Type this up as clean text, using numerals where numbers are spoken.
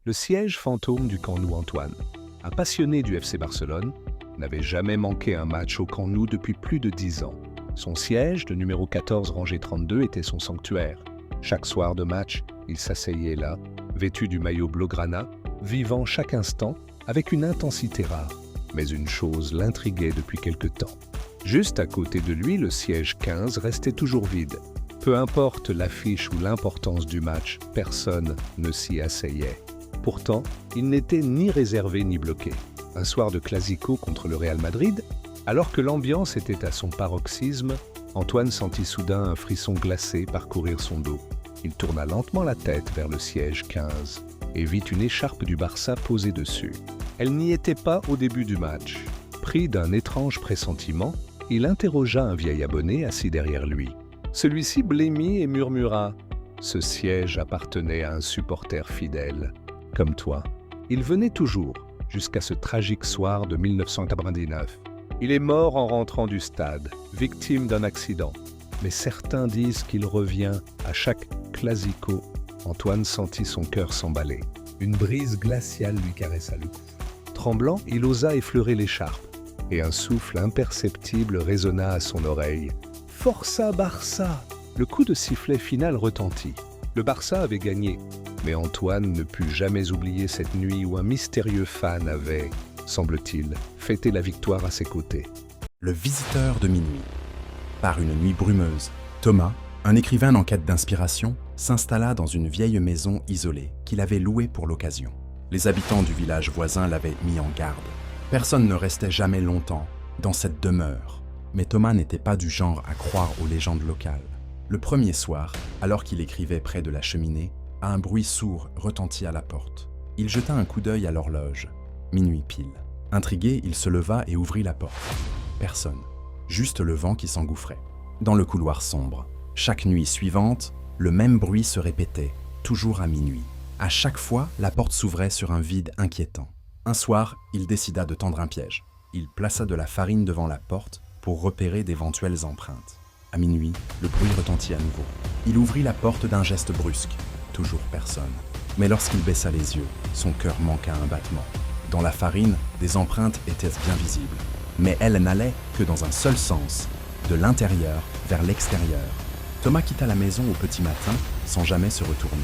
Le siège fantôme du Camp Nou Antoine, un passionné du FC Barcelone, n'avait jamais manqué un match au Camp Nou depuis plus de 10 ans. Son siège, de numéro 14 rangée 32, était son sanctuaire. Chaque soir de match, il s'asseyait là, vêtu du maillot blaugrana, vivant chaque instant avec une intensité rare. Mais une chose l'intriguait depuis quelque temps. Juste à côté de lui, le siège 15 restait toujours vide. Peu importe l'affiche ou l'importance du match, personne ne s'y asseyait. Pourtant, il n'était ni réservé ni bloqué. Un soir de Classico contre le Real Madrid, alors que l'ambiance était à son paroxysme, Antoine sentit soudain un frisson glacé parcourir son dos. Il tourna lentement la tête vers le siège 15 et vit une écharpe du Barça posée dessus. Elle n'y était pas au début du match. Pris d'un étrange pressentiment, il interrogea un vieil abonné assis derrière lui. Celui-ci blêmit et murmura « Ce siège appartenait à un supporter fidèle, comme toi. Il venait toujours, jusqu'à ce tragique soir de 1999. Il est mort en rentrant du stade, victime d'un accident. Mais certains disent qu'il revient à chaque Classico. » Antoine sentit son cœur s'emballer. Une brise glaciale lui caressa le cou. Tremblant, il osa effleurer l'écharpe, et un souffle imperceptible résonna à son oreille. « Força Barça !» Le coup de sifflet final retentit. Le Barça avait gagné, mais Antoine ne put jamais oublier cette nuit où un mystérieux fan avait, semble-t-il, fêté la victoire à ses côtés. Le visiteur de minuit. Par une nuit brumeuse, Thomas, un écrivain en quête d'inspiration, s'installa dans une vieille maison isolée qu'il avait louée pour l'occasion. Les habitants du village voisin l'avaient mis en garde. Personne ne restait jamais longtemps dans cette demeure. Mais Thomas n'était pas du genre à croire aux légendes locales. Le premier soir, alors qu'il écrivait près de la cheminée, un bruit sourd retentit à la porte. Il jeta un coup d'œil à l'horloge. Minuit pile. Intrigué, il se leva et ouvrit la porte. Personne. Juste le vent qui s'engouffrait. Dans le couloir sombre, chaque nuit suivante, le même bruit se répétait, toujours à minuit. À chaque fois, la porte s'ouvrait sur un vide inquiétant. Un soir, il décida de tendre un piège. Il plaça de la farine devant la porte pour repérer d'éventuelles empreintes. À minuit, le bruit retentit à nouveau. Il ouvrit la porte d'un geste brusque. Toujours personne. Mais lorsqu'il baissa les yeux, son cœur manqua un battement. Dans la farine, des empreintes étaient bien visibles. Mais elles n'allaient que dans un seul sens, de l'intérieur vers l'extérieur. Thomas quitta la maison au petit matin sans jamais se retourner.